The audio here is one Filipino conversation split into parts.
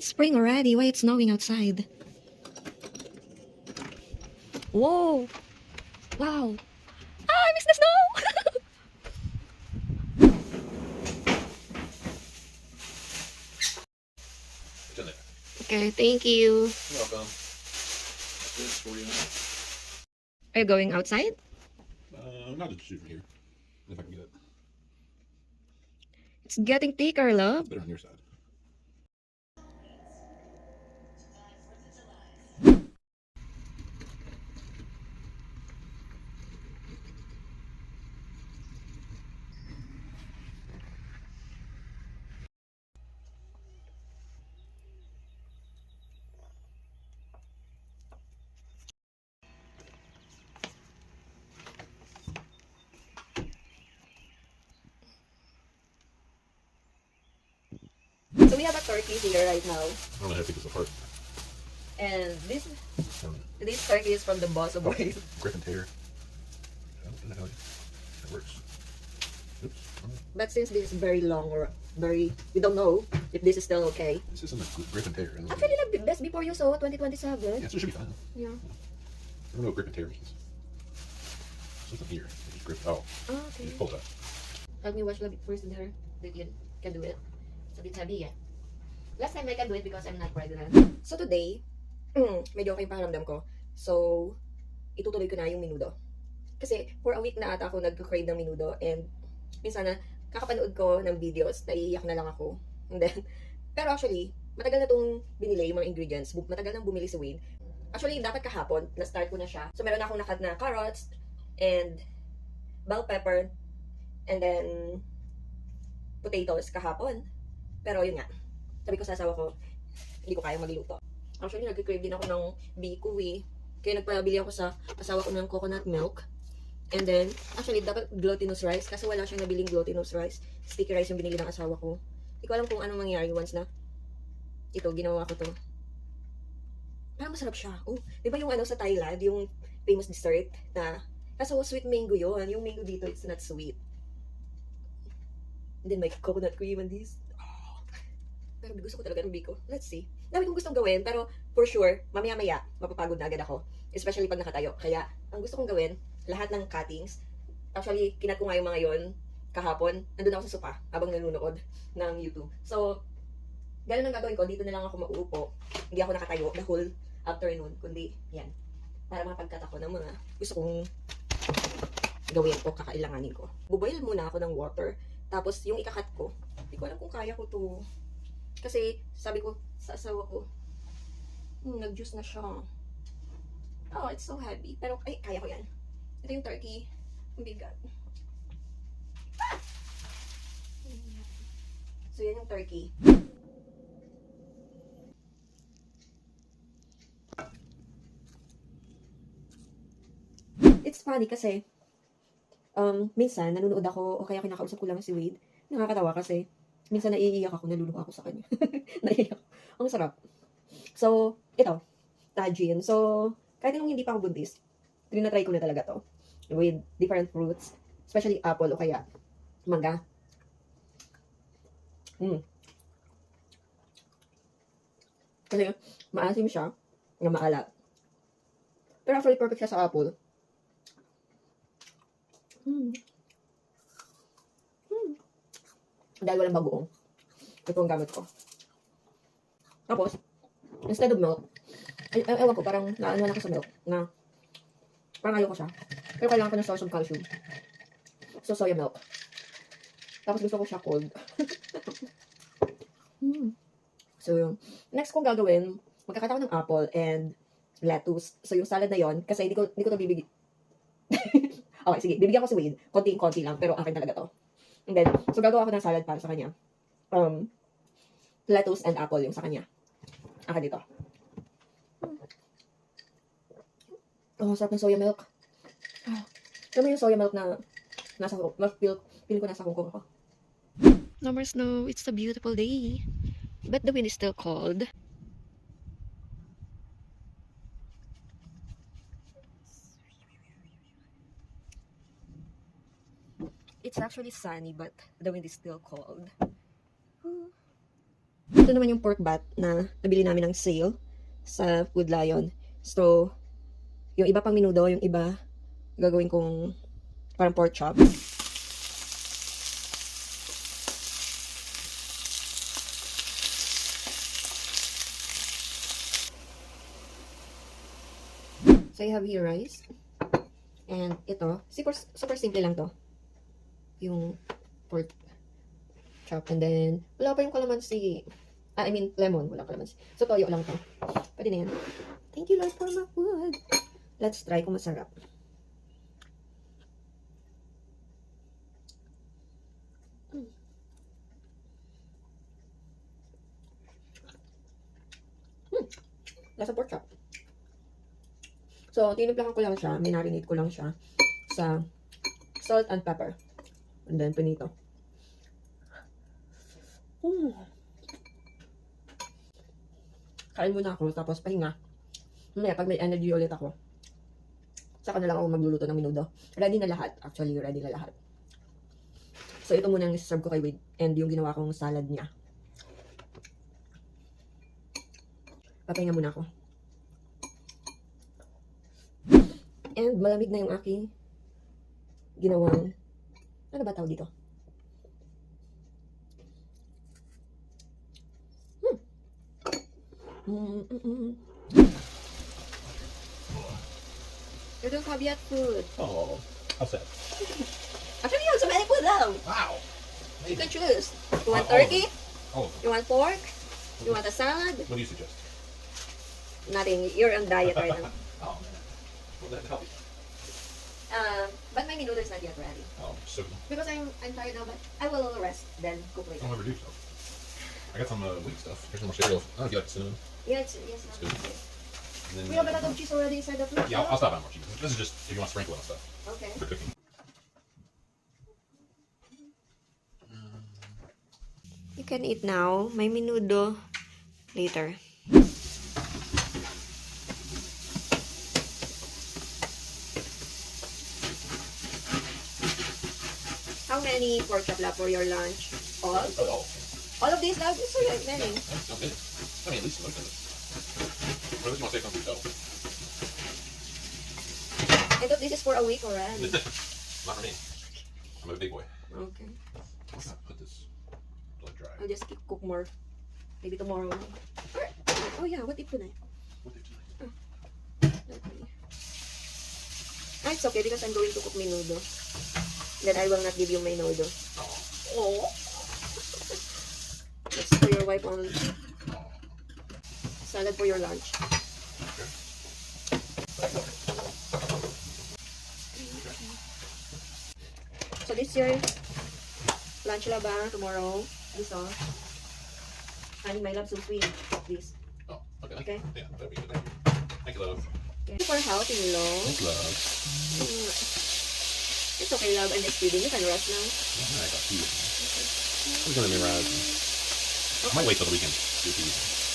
it's spring already. Why it's snowing outside? Whoa! Wow! Ah, I miss the snow! It's in there. Okay, thank you. You're welcome. This for you. Are you going outside? Not just shoot from here. If I can get it. It's getting thicker, love. It's better on your side. So we have a turkey here right now. I don't know how to take this apart. And this Um, turkey is from the boss of Boy. Griffin Taylor. I don't know how it works. Oops. But since this is very long or very, we don't know if this is still okay. This isn't a Griffin Taylor. Actually, like best before you saw 2027. Yeah, so it should be fine. Yeah. I don't know what Griffin Taylor means. Something here. It's Griffin. Oh, Oh, okay. you pull it up. Help me wash the first there. That you can do it. It's a bit heavy, yeah. Last time I can do it because I'm not pregnant. So today, medyo okay yung pakiramdam ko. So, itutuloy ko na yung menudo. Kasi for a week na ata ako nag-crave ng menudo and minsan na kakapanood ko ng videos, naiiyak na lang ako. And then, pero actually, matagal na itong binili yung mga ingredients. Matagal nang bumili si Wade. Actually, dapat kahapon, na-start ko na siya. So, meron akong nakat na carrots and bell pepper and then potatoes kahapon. Pero yun nga, sabi ko sa asawa ko, hindi ko kayang magluto. Actually, nag-crave din ako ng biko eh. Kaya nagpabili ako sa asawa ko ng coconut milk. And then, actually, dapat glutinous rice. Kasi wala siyang nabiling glutinous rice. Sticky rice yung binili ng asawa ko. Hindi ko alam kung anong mangyari once na ito, ginawa ko to. Parang masarap siya. Oh, di ba yung ano sa Thailand, yung famous dessert na, kaso sweet mango yun. Yung mango dito, it's not sweet. And then may coconut cream and this. Pero gusto ko talaga ng biko. Let's see. Dami kong gustong gawin, pero for sure, mamaya-maya, mapapagod na agad ako. Especially pag nakatayo. Kaya, ang gusto kong gawin, lahat ng cuttings, actually, kinat ko nga yung mga yon kahapon. Nandun ako sa sopa, habang nanonood ng YouTube. So, ganun ang gagawin ko. Dito na lang ako mauupo. Hindi ako nakatayo the whole afternoon, kundi, yan. Para mapagkat ako ng mga gusto kong gawin o kakailanganin ko. Buboil muna ako ng water. Tapos, yung ikakat ko, hindi ko alam kung kaya ko to. Kasi, sabi ko sa asawa ko, nag-juice na siya. Oh, it's so heavy. Pero, ay, kaya ko yan. Ito yung turkey. Ang bigat. So, yan yung turkey. It's funny kasi, minsan, nanonood ako, o kaya kinakausap ko lang si Wade. Nakakatawa kasi, minsan naiiyak ako, naluluha ako sa kanya. Naiiyak ako. Ang sarap. So, ito. Tajin. So, kahit nung hindi pa ako buntis, trinatry ko na talaga to. With different fruits. Especially apple o kaya mangga. Kasi, maasim siya. Nga maalat. Pero actually, perfect siya sa apple. Dahil walang bagoong. Ito ang gamit ko. Tapos, instead of milk, ewan ko, parang naano na ako sa milk, na parang ayoko siya. Pero kailangan ko ng source of calcium. So, soya milk. Tapos gusto ko siya cold. So, yung next kong gagawin, magkakata ko ng apple and lettuce. So, yung salad na yon kasi hindi ko to bibigyan. Okay, sige. Bibigyan ko si Wade. Konti-konti lang, pero akin talaga to. And then, so gagawa ko ng salad para sa kanya. Lettuce and apple yung sa kanya. Akin dito. Oh, sarap ng soya milk. Alam mo yung soya milk na nasa feel ko nasa hukong ako. No more snow. It's a beautiful day. But the wind is still cold. It's actually sunny, but the wind is still cold. ito naman yung pork bat na nabili namin ng sale sa Food Lion. So, yung iba pang minudo, yung iba gagawin kong parang pork chop. So, I have here rice. And ito, super simple lang to. Yung pork chop. And then, wala pa yung kalamansi. I mean, lemon. Wala kalamansi. So, toyo lang to. Pwede na yan. Thank you, Lord, for my food. Let's try kung masarap. Lasa pork chop. So, tinimplahan ko lang siya. Minarinate ko lang siya sa salt and pepper. And then, pinito. Kain muna ako, tapos pahinga. Mamaya, pag may energy ulit ako, saka na lang ako magluluto ng minudo. Ready na lahat. Actually, ready na lahat. So, ito muna ang serve ko kay Wade. And yung ginawa kong salad niya. Papahinga muna ako. And malamig na yung aking ginawang, ano ba tawag dito? You don't have yet food. Oh, how's that? Actually, you also make food now. Wow. You can choose. You want All of turkey? Oh, You want pork? You want a salad? what do you suggest? Nothing. You're on diet right now. Oh, man. Well, that help you. But my minudo is not yet ready. Oh, so Because I'm tired now, but I will rest, then cook later. don't ever do so. I got some wheat stuff. Here's some more cereal. I don't know if you like cinnamon. Yeah, yes, It's good. And then, we have a lot of cheese already inside the fridge. yeah, I'll stop buying more cheese. This is just if you want to sprinkle it on stuff Okay. for cooking. You can eat now. My minudo later. How many pork chop lab for your lunch? All? Oh, All of these lab? So like many. that's okay. I mean, at least most of it. What else you want to take on yourself? I thought this is for a week already. Not for me. I'm a big boy. Okay. I'm gonna put this blood dry. I'll just cook more. Maybe tomorrow. Oh yeah, what if tonight? What did you like? Ah, it's okay because I'm going to cook menudo. Then I will not give you my noodle. Oh. That's for your wife only. Salad for your lunch. So this your lunch laba tomorrow. This all. Honey, my love, so sweet. This. Oh, okay. Okay. Yeah, that'd be good. Thank you, love. Okay. For healthy, love. Thanks, love. It's okay, love. I'm just kidding. You can rest now. I got tea. I'm gonna memorize. I might wait till the weekend to do tea.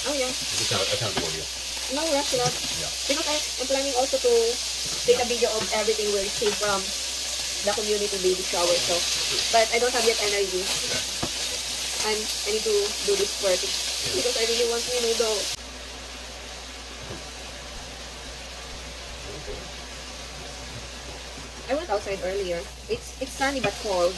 Oh yeah. It's kind of a ordeal. No rush, love. Yeah. Because I'm planning also to take a video of everything we received from the community baby shower. So, but I don't have yet energy. I need to do this first because I really want menudo. I went outside earlier. It's sunny but cold.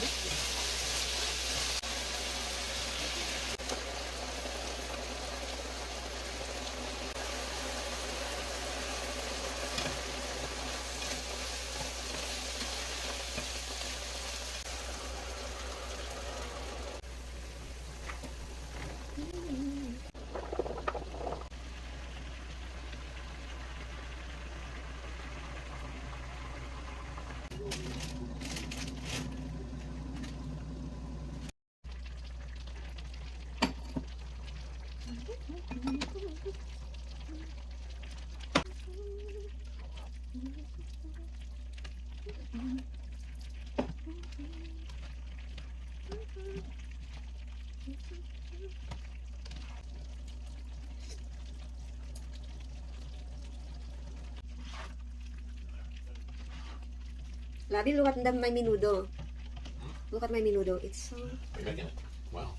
Labi, look at my menudo. Look at my menudo. It's so... Are you making it? Wow.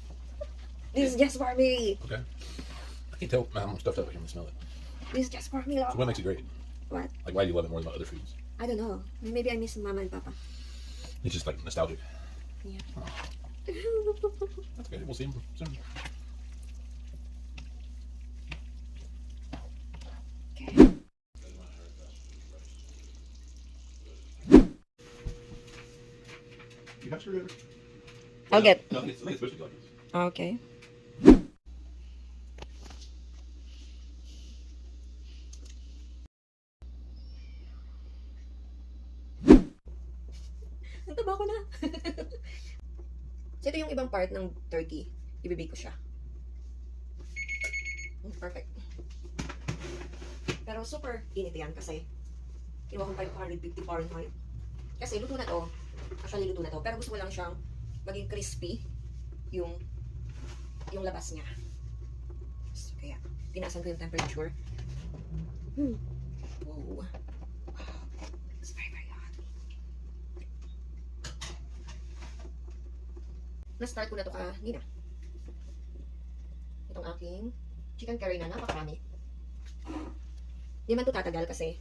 This is just for me. Okay. I can tell how much stuffed up I can smell it. This is just for me, So love. what makes it great? What? Like, why do you love it more than other foods? I don't know. Maybe I miss Mama and Papa. It's just like nostalgic. Yeah. Oh, that's okay. We'll see him soon. Okay. You have screwdriver? I'll get. No, I think it's supposed to be like this. Okay. Ang taba ko na. So, ito yung ibang part ng turkey. Ibibig ko siya. Perfect. Pero super init yan kasi kinuha kong 550 Fahrenheit. Kasi luto na to. Actually, luto na to. Pero gusto ko lang siyang maging crispy yung labas niya. So, kaya, tinasan ko yung temperature. Wow. It's very, very hot. Na-start ko na to kanina. Itong aking chicken curry na napakarami. Hindi man to tatagal kasi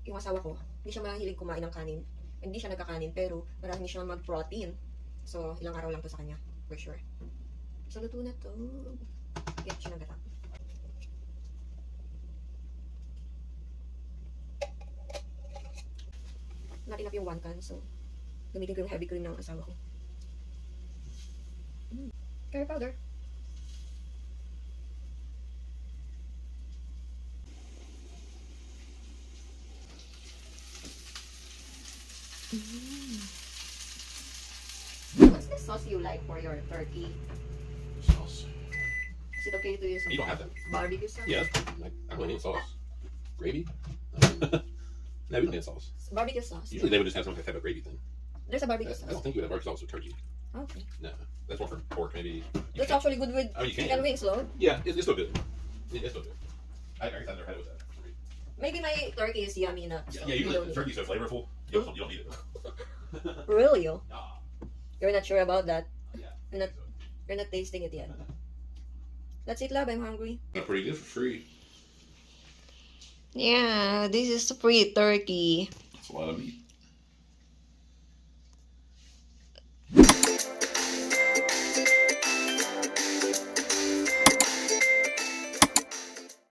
yung asawa ko, hindi siya mahilig kumain ng kanin. Hindi siya nagkakanin, pero marami siya mag-protein. So, ilang araw lang to sa kanya, for sure. So, luto na to. Yan siya ng gata. Not enough yung 1 can, so gamitin ko yung heavy cream ng asawa ko. Curry powder. What's the sauce you like for your turkey? Sauce. Is it okay to use You don't have that. barbecue sauce? Yeah, like, I don't need sauce. Gravy? No, we don't need sauce. Barbecue sauce. Usually they would just have some type of gravy thing. There's a I barbecue don't sauce. think you would have barbecue sauce with turkey. Okay. No, that's more for pork, maybe. That's actually good with Oh, you can. chicken wings, Lord. Yeah, it's still good. It's still good. I guess I've never had it with that. Maybe my turkey is yummy enough. So Yeah, you usually don't need turkey's so flavorful, you don't need it. it. Really? Oh? Ah, You're not sure about that? yeah. You're not, you're not tasting it yet. That's it, love. I'm hungry. That's pretty good for free. Yeah, this is free turkey. That's a lot of meat.